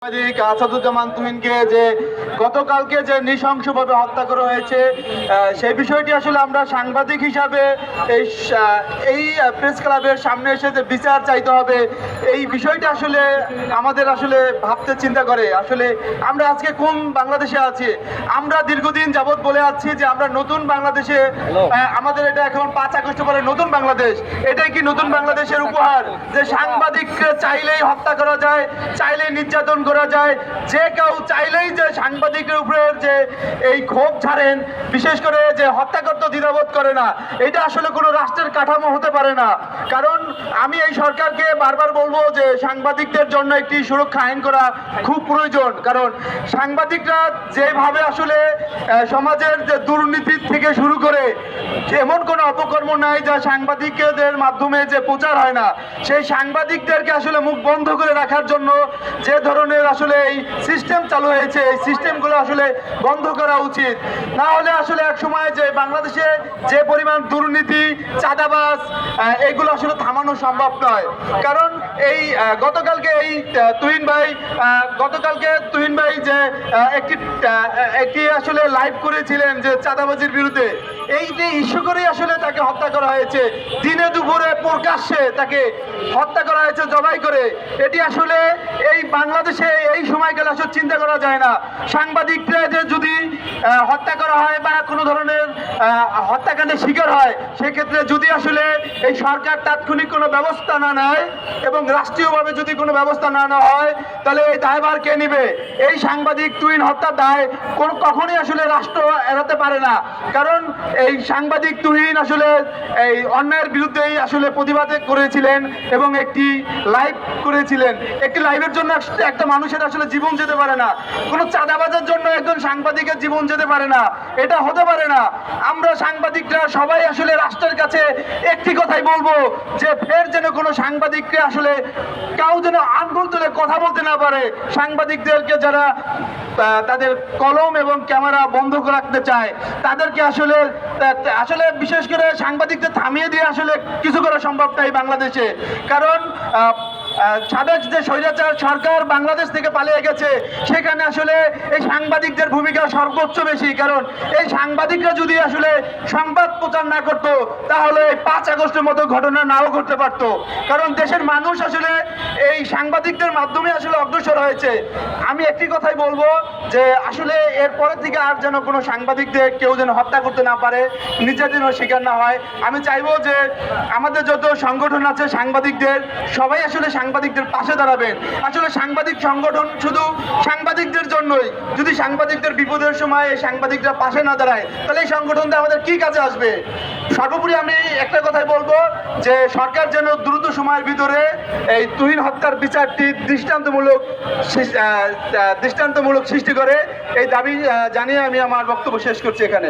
সাংবাদিক আসাদুজ্জামান তুহিনকে যে গতকালকে যে নৃশংসভাবে হত্যা করা হয়েছে, সেই বিষয়টি আসলে আমরা সাংবাদিক হিসাবে এই প্রেস ক্লাবের সামনে এসে যে বিচার চাইতে হবে, এই বিষয়টা আসলে আমাদের আসলে ভাবতে চিন্তা করে আসলে আমরা আজকে কোন বাংলাদেশে আছি। আমরা দীর্ঘদিন যাবৎ বলে আসছি যে আমরা নতুন বাংলাদেশে, আমাদের এটা এখন 5 আগস্ট পরে নতুন বাংলাদেশ। এটাই কি নতুন বাংলাদেশের উপহার যে সাংবাদিককে চাইলেই হত্যা করা যায়, চাইলেই নির্যাতন করা যায়, যে কেউ চাইলেই যে সাংবাদিকের উপরে যে এই ক্ষোভ ছাড়েন, বিশেষ করে যে হত্যা করতে দ্বিধাবোধ করে না, এটা আসলে কোনো রাষ্ট্রের কাঠামো হতে পারে না। কারণ আমি এই সরকারকে বারবার বলবো যে সাংবাদিকদের জন্য একটি সুরক্ষা আইন করা খুব প্রয়োজন। কারণ সাংবাদিকরা যেভাবে আসলে সমাজের যে দুর্নীতির থেকে শুরু করে এমন কোনো অপকর্ম নাই যা সাংবাদিকদের মাধ্যমে যে প্রচার হয় না, সেই সাংবাদিকদেরকে আসলে মুখ বন্ধ করে রাখার জন্য যে ধরনের আসলে এই সিস্টেম চালু হয়েছে, এই সিস্টেমগুলো আসলে বন্ধ করা উচিত। না হলে আসলে এক সময় যে বাংলাদেশে যে পরিমাণ দুর্নীতি, চাঁদাবাজ, এগুলো আসলে থামানো সম্ভব নয়। কারণ এই গতকালকে তুহিন ভাই যে একটি আসলে লাইভ করেছিলেন যে চাঁদাবাজির বিরুদ্ধে, এইটি ইস্যু করেই আসলে তাকে হত্যা করা হয়েছে। দিনে দুপুরে প্রকাশ্যে তাকে হত্যা করা হয়েছে জবাই করে। এটি আসলে এই বাংলাদেশে এই সময়কালে আসলে চিন্তা করা যায় না। সাংবাদিকরা যে যদি হত্যা করা হয় বা কোনো ধরনের হত্যাকাণ্ডের শিকার হয়, সেক্ষেত্রে যদি আসলে এই সরকার তাৎক্ষণিক কোনো ব্যবস্থা না নেয় এবং রাষ্ট্রীয়ভাবে যদি কোনো ব্যবস্থা না নেওয়া হয়, তাহলে এই দায়ভার কে নেবে? এই সাংবাদিক তুহিন হত্যার দায় কখনোই আসলে রাষ্ট্র এড়াতে পারে না। কারণ এই সাংবাদিক তুহিন আসলে এই অন্যায়ের বিরুদ্ধেই আসলে প্রতিবাদ করেছিলেন এবং একটি লাইভ করেছিলেন। একটি লাইভের জন্য একটা মানুষের আসলে জীবন যেতে পারে না, কোনো চাঁদাবাজের জন্য একজন সাংবাদিকের জীবন যেতে পারে না, এটা হতে পারে না। আমরা সাংবাদিকরা সবাই আসলে রাষ্ট্রের কাছে একটি কথাই বলবো যে ফের যেন কোনো সাংবাদিককে আসলে কেউ যেন আঙ্গুল তুলে কথা বলতে না পারে। সাংবাদিকদেরকে যারা তাদের কলম এবং ক্যামেরা বন্ধ রাখতে চায়, তাদেরকে আসলে বিশেষ করে সাংবাদিকদের থামিয়ে দিয়ে আসলে কিছু করা সম্ভব নয় বাংলাদেশে। কারণ সাবেক যে স্বৈরাচার সরকার বাংলাদেশ থেকে পালিয়ে গেছে, সেখানে আসলে এই সাংবাদিকদের ভূমিকা সর্বোচ্চ বেশি। কারণ এই সাংবাদিকরা যদি আসলে সংবাদ প্রচার না করতো, তাহলে 5 আগস্টের মতো ঘটনা নাও ঘটতে পারতো। কারণ দেশের মানুষ আসলে এই সাংবাদিকদের মাধ্যমে আসলে অগ্রসর হয়েছে। আমি একটি কথাই বলবো যে আসলে এরপরের থেকে আর যেন কোনো সাংবাদিকদের কেউ যেন হত্যা করতে না পারে, নির্যাতনের শিকার না হয়। আমি চাইবো যে আমাদের যত সংগঠন আছে সাংবাদিকদের, সবাই আসলে সাংবাদিকদের পাশে দাঁড়াবেন। আসলে সাংবাদিক সংগঠন শুধু সাংবাদিকদের জন্যই। যদি সাংবাদিকদের বিপদের সময় এই সাংবাদিকরা পাশে না দাঁড়ায়, তাহলে এই সংগঠনটা আমাদের কি কাজে আসবে? সর্বোপরি আমি একটা কথাই বলবো যে সরকার যেন দ্রুত সময়ের ভিতরে এই তুহিন হত্যার বিচারটি দৃষ্টান্তমূলক সৃষ্টি করে, এই দাবি জানিয়ে আমি আমার বক্তব্য শেষ করছি এখানে।